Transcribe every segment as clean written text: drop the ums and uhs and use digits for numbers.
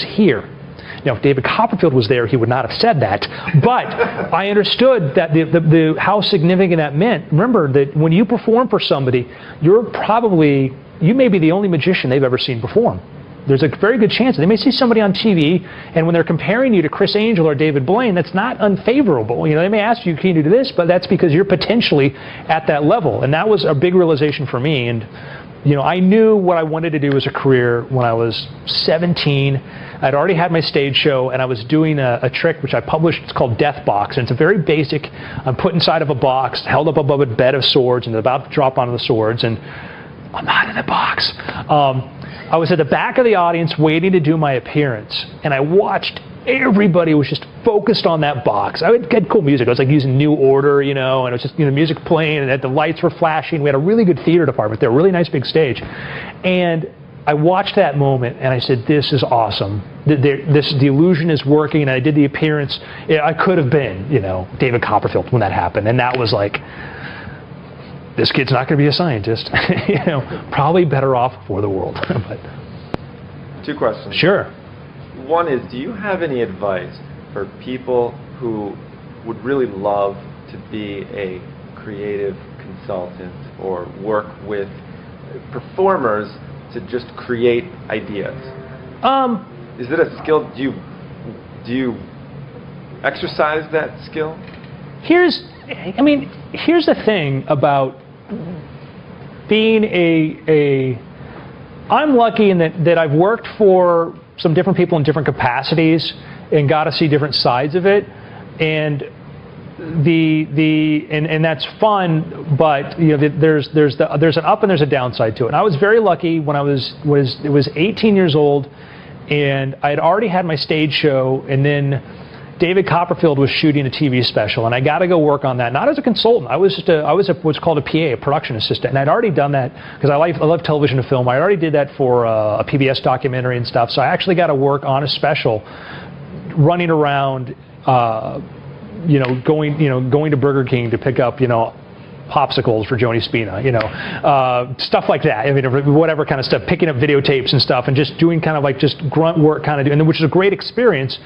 here. Now, if David Copperfield was there, he would not have said that. But I understood that how significant that meant. Remember that when you perform for somebody, you may be the only magician they've ever seen perform. There's a very good chance they may see somebody on TV, and when they're comparing you to Chris Angel or David Blaine, that's not unfavorable. You know, they may ask you, can you do this? But that's because you're potentially at that level. And that was a big realization for me. And you know, I knew what I wanted to do as a career when I was 17. I'd already had my stage show, and I was doing a trick which I published. It's called Death Box, and it's a very basic. I'm put inside of a box, held up above a bed of swords, and about to drop onto the swords, and I'm not in the box. I was at the back of the audience waiting to do my appearance, and I watched everybody was just focused on that box. I had cool music. I was like using New Order, you know, and it was just, you know, music playing, and the lights were flashing. We had a really good theater department there, a really nice big stage. And I watched that moment, and I said, this is awesome. The illusion is working, and I did the appearance. I could have been, you know, David Copperfield when that happened, and that was like, this kid's not going to be a scientist. You know, probably better off for the world. But 2 questions. Sure. One is, do you have any advice for people who would really love to be a creative consultant or work with performers to just create ideas? Is it a skill? Do you exercise that skill? Here's the thing about being I'm lucky in that I've worked for some different people in different capacities and got to see different sides of it, and and that's fun. But you know, there's an up and there's a downside to it. And I was very lucky when I was 18 years old, and I had already had my stage show, and then David Copperfield was shooting a TV special, and I got to go work on that. Not as a consultant. I was what's called a PA, a production assistant, and I'd already done that because I love television and film. I already did that for a PBS documentary and stuff. So I actually got to work on a special, running around, going to Burger King to pick up, popsicles for Joni Spina, stuff like that. I mean, whatever kind of stuff, picking up videotapes and stuff, and just doing kind of like just grunt work kind of, which is a great experience.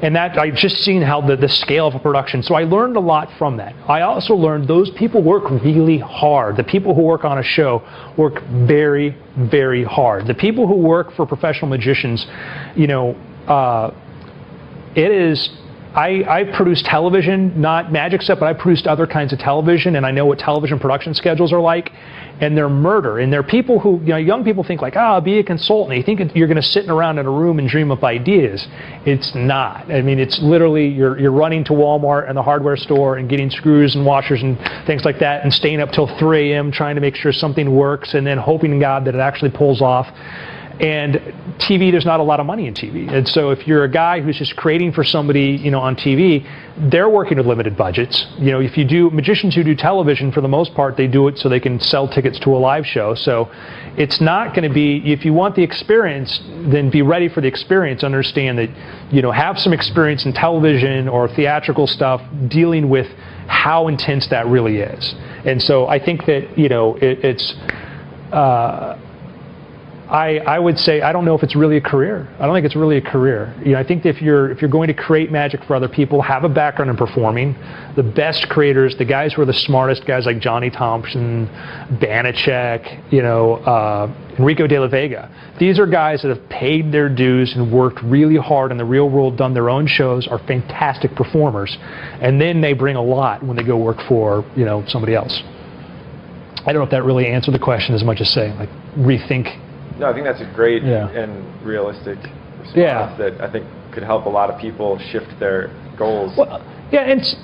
And that I just seen how the scale of a production. So I learned a lot from that. I also learned those people work really hard. The people who work on a show work very, very hard. The people who work for professional magicians, I produced television, not magic stuff, but I produced other kinds of television, and I know what television production schedules are like, and they're murder. And they're people who, young people think like, be a consultant. You think you're going to sit around in a room and dream up ideas. It's not. I mean, it's literally you're running to Walmart and the hardware store and getting screws and washers and things like that, and staying up till 3 a.m. trying to make sure something works, and then hoping to God that it actually pulls off. And TV, there's not a lot of money in TV. And so if you're a guy who's just creating for somebody, on TV, they're working with limited budgets. If you do, magicians who do television, for the most part, they do it so they can sell tickets to a live show. So it's not going to be, if you want the experience, then be ready for the experience. Understand that, have some experience in television or theatrical stuff dealing with how intense that really is. And so I think that, I would say I don't know if it's really a career. I don't think it's really a career. I think that if you're going to create magic for other people, have a background in performing. The best creators, the guys who are the smartest, guys like Johnny Thompson, Banachek, Enrico de la Vega. These are guys that have paid their dues and worked really hard in the real world, done their own shows, are fantastic performers, and then they bring a lot when they go work for somebody else. I don't know if that really answered the question as much as saying like rethink. No, I think that's a great and realistic response that I think could help a lot of people shift their goals. Well, it's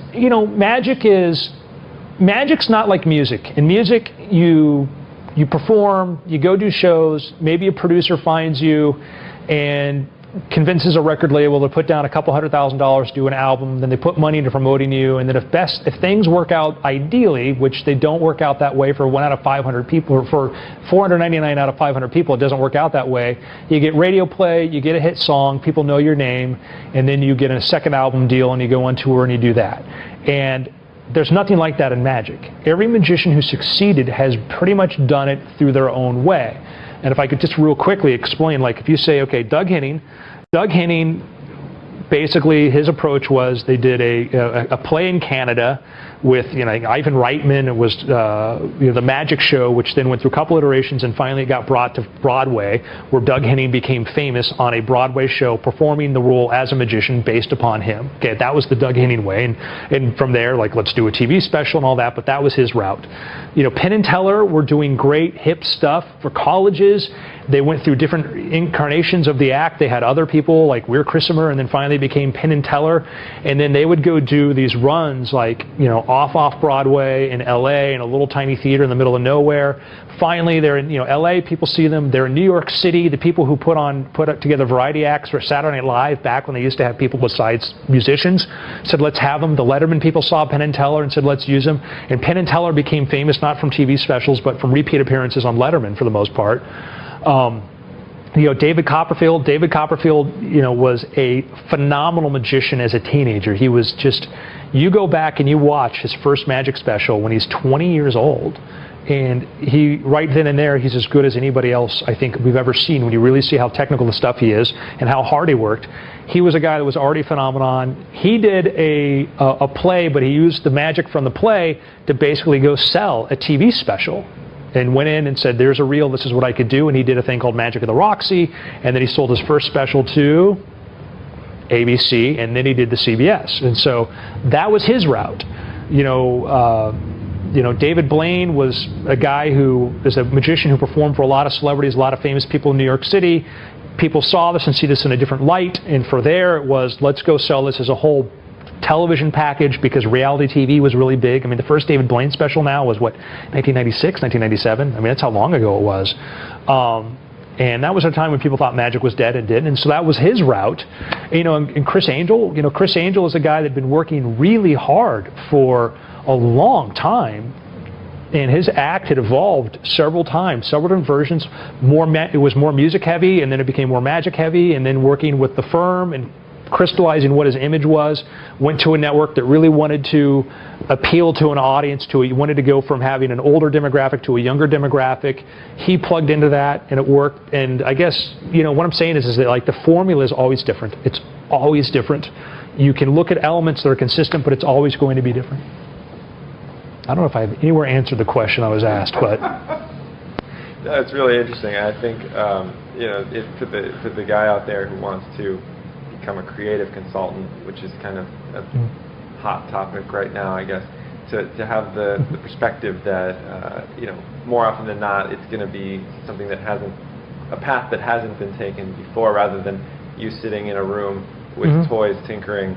magic's not like music. In music, you perform, you go do shows, maybe a producer finds you and convinces a record label to put down a couple $100,000 to do an album, then they put money into promoting you, and then if things work out ideally, which they don't work out that way for 1 out of 500 people, or for 499 out of 500 people, it doesn't work out that way. You get radio play, you get a hit song, people know your name, and then you get a second album deal and you go on tour and you do that. And there's nothing like that in magic. Every magician who succeeded has pretty much done it through their own way. And if I could just real quickly explain, like if you say, okay, Doug Henning, Doug Henning, basically his approach was they did a play in Canada with Ivan Reitman. It was the Magic Show, which then went through a couple iterations and finally it got brought to Broadway, where Doug Henning became famous on a Broadway show performing the role as a magician based upon him. Okay, that was the Doug Henning way, and from there, like, let's do a TV special and all that, but that was his route. Penn and Teller were doing great hip stuff for colleges. They went through different incarnations of the act. They had other people like Weir Christopher, and then finally became Penn and Teller. And then they would go do these runs like, off Broadway in LA in a little tiny theater in the middle of nowhere. Finally, they're in LA, people see them. They're in New York City. The people who put together variety acts for Saturday Night Live back when they used to have people besides musicians said, let's have them. The Letterman people saw Penn and Teller and said, let's use them. And Penn and Teller became famous not from TV specials, but from repeat appearances on Letterman for the most part. David Copperfield. David Copperfield, was a phenomenal magician as a teenager. He was just, you go back and you watch his first magic special when he's 20 years old, and he, right then and there, he's as good as anybody else I think we've ever seen when you really see how technical the stuff he is and how hard he worked. He was a guy that was already a phenomenon. He did a play, but he used the magic from the play to basically go sell a TV special. And went in and said, there's a reel, this is what I could do. And he did a thing called Magic of the Roxy. And then he sold his first special to ABC. And then he did the CBS. And so that was his route. David Blaine was a guy who is a magician who performed for a lot of celebrities, a lot of famous people in New York City. People saw this and see this in a different light. And for there, it was, let's go sell this as a whole television package, because reality TV was really big. I mean, the first David Blaine special now was, what, 1996, 1997? I mean, that's how long ago it was. And that was a time when people thought magic was dead and didn't. And so that was his route. And Chris Angel, Chris Angel is a guy that had been working really hard for a long time. And his act had evolved several times, several different versions. It was more music heavy, and then it became more magic heavy, and then working with the firm and crystallizing what his image was, went to a network that really wanted to appeal to an audience, he wanted to go from having an older demographic to a younger demographic. He plugged into that and it worked. And I guess, what I'm saying is that, like, the formula is always different. It's always different. You can look at elements that are consistent, but it's always going to be different. I don't know if I've anywhere answered the question I was asked, but that's really interesting. I think, to the guy out there who wants to become a creative consultant, which is kind of a hot topic right now, I guess, to have the perspective that more often than not it's going to be something that a path that hasn't been taken before, rather than you sitting in a room with toys tinkering